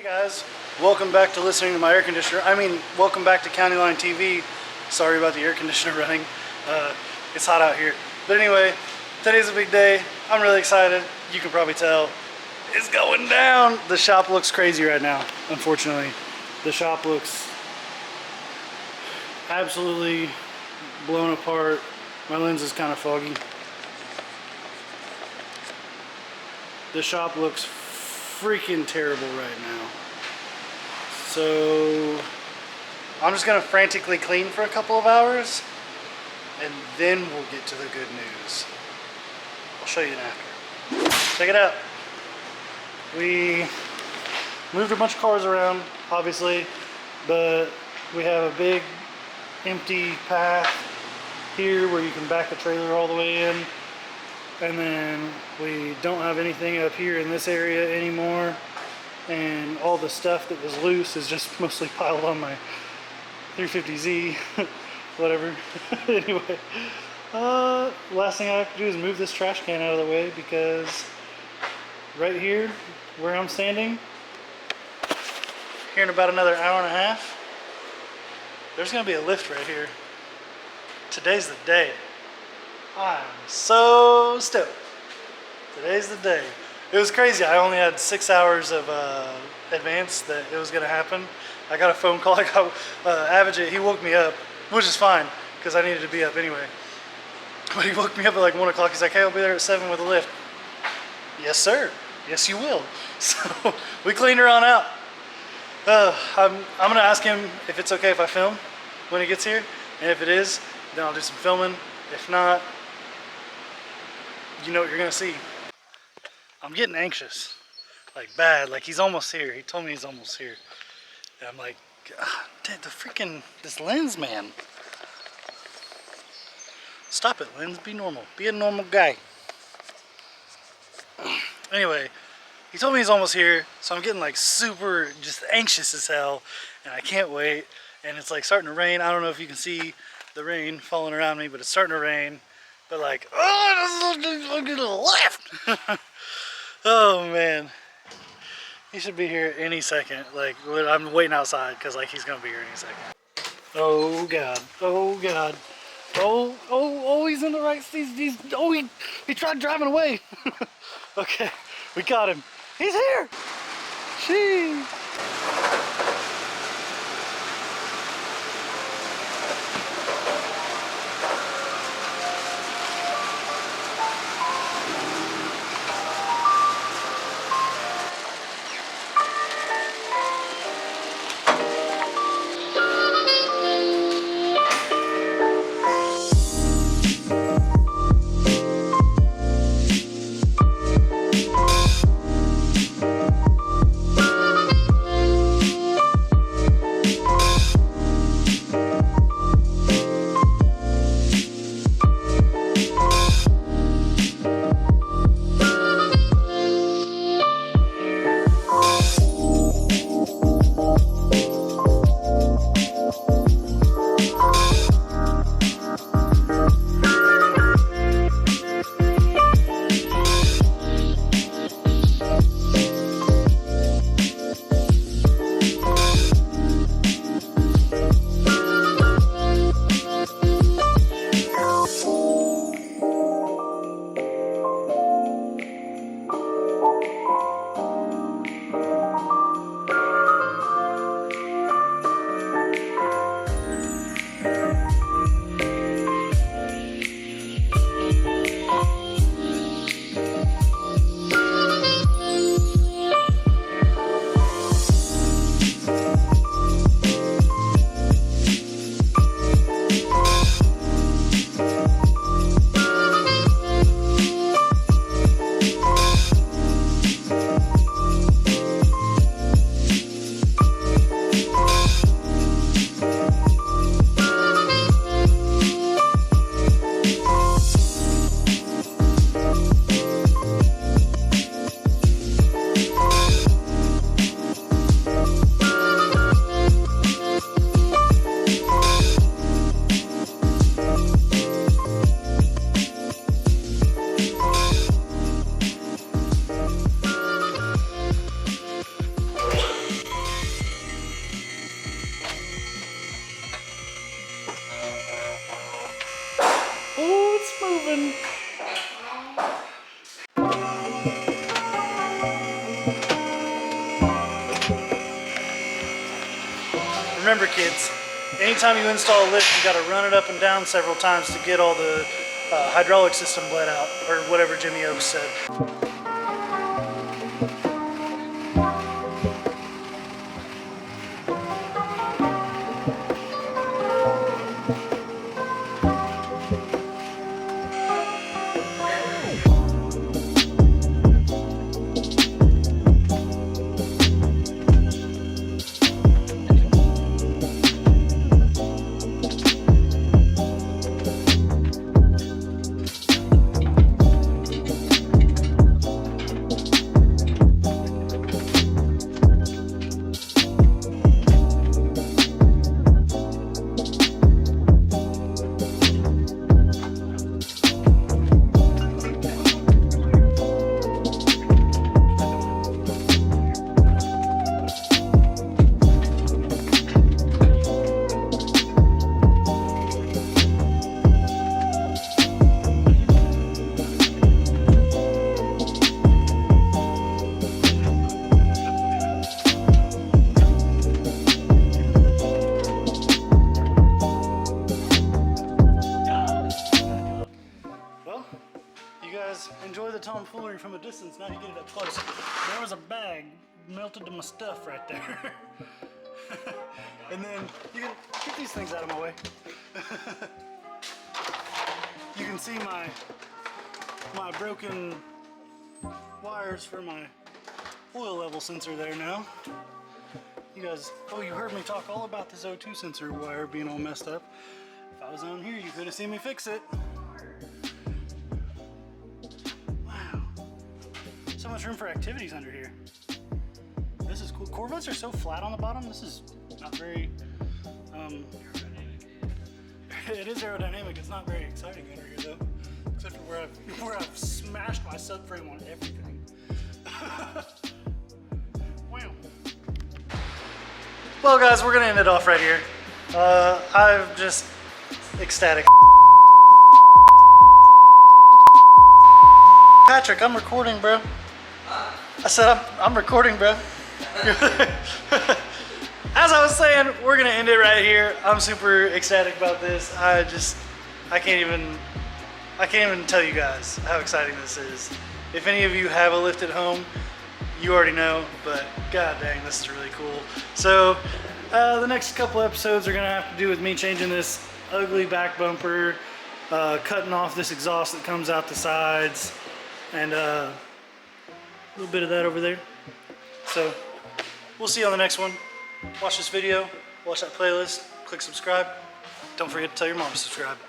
Hey guys, welcome back to listening to my air conditioner. Welcome back to CountyLine TV. Sorry about the air conditioner running. It's hot out here. But anyway, today's a big day. I'm really excited. You can probably tell. It's going down. The shop looks crazy right now, unfortunately. The shop looks absolutely blown apart. My lens is kind of foggy. The shop looks freaking terrible right now. So I'm just gonna frantically clean for a couple of hours and then we'll get to the good news. I'll show you after. Check it out. We moved a bunch of cars around, obviously, but we have a big empty path here where you can back the trailer all the way in. And then we don't have anything up here in this area anymore. And all the stuff that was loose is just mostly piled on my 350Z, whatever. Anyway, last thing I have to do is move this trash can out of the way, because right here, where I'm standing, here in about another hour and a half, there's gonna be a lift right here. Today's the day. I'm so stoked. Today's the day. It was crazy. I only had 6 hours of advance that it was going to happen. I got a phone call. I got Avijit. He woke me up, which is fine because I needed to be up anyway. But he woke me up at like 1 o'clock. He's like, "Hey, I'll be there at 7 with a lift." Yes, sir. Yes, you will. So we cleaned her on out. I'm going to ask him if it's okay if I film when he gets here. And if it is, then I'll do some filming. If not, you know what you're gonna see. I'm getting anxious, like bad. Like he's almost here. He told me he's almost here. And I'm like, dude, this lens, man. Stop it, lens. Be normal. Be a normal guy. Anyway, he told me he's almost here, so I'm getting like super just anxious as hell, and I can't wait. And it's like starting to rain. I don't know if you can see the rain falling around me, but it's starting to rain. But like, oh, look to the left. Oh man, he should be here any second. Like, I'm waiting outside because like he's gonna be here any second. Oh god, oh god, oh, he's in the right. He tried driving away. Okay, we got him. He's here. She. Remember kids, anytime you install a lift, you got to run it up and down several times to get all the hydraulic system bled out, or whatever Jimmy Oaks said. Enjoy the tomfoolery from a distance, now you get it up close. There was a bag melted to my stuff right there. And then you can get these things out of my way. You can see my broken wires for my oil level sensor there now. You guys, oh, you heard me talk all about this O2 sensor wire being all messed up. If I was on here, you could have seen me fix it. So much room for activities under here. This is cool. Corvettes are so flat on the bottom. This is not very, it is aerodynamic. It's not very exciting under here though. Except for where I've smashed my subframe on everything. Wow. Well guys, we're gonna end it off right here. I'm just ecstatic. Patrick, I'm recording, bro. I said I'm recording, bro. As I was saying, we're gonna end it right here. I'm super ecstatic about this. I can't even tell you guys how exciting this is. If any of you have a lift at home, you already know, but god dang, this is really cool. So the next couple episodes are gonna have to do with me changing this ugly back bumper, cutting off this exhaust that comes out the sides, and a little bit of that over there. So we'll see you on the next one. Watch this video, watch that playlist, click subscribe. Don't forget to tell your mom to subscribe.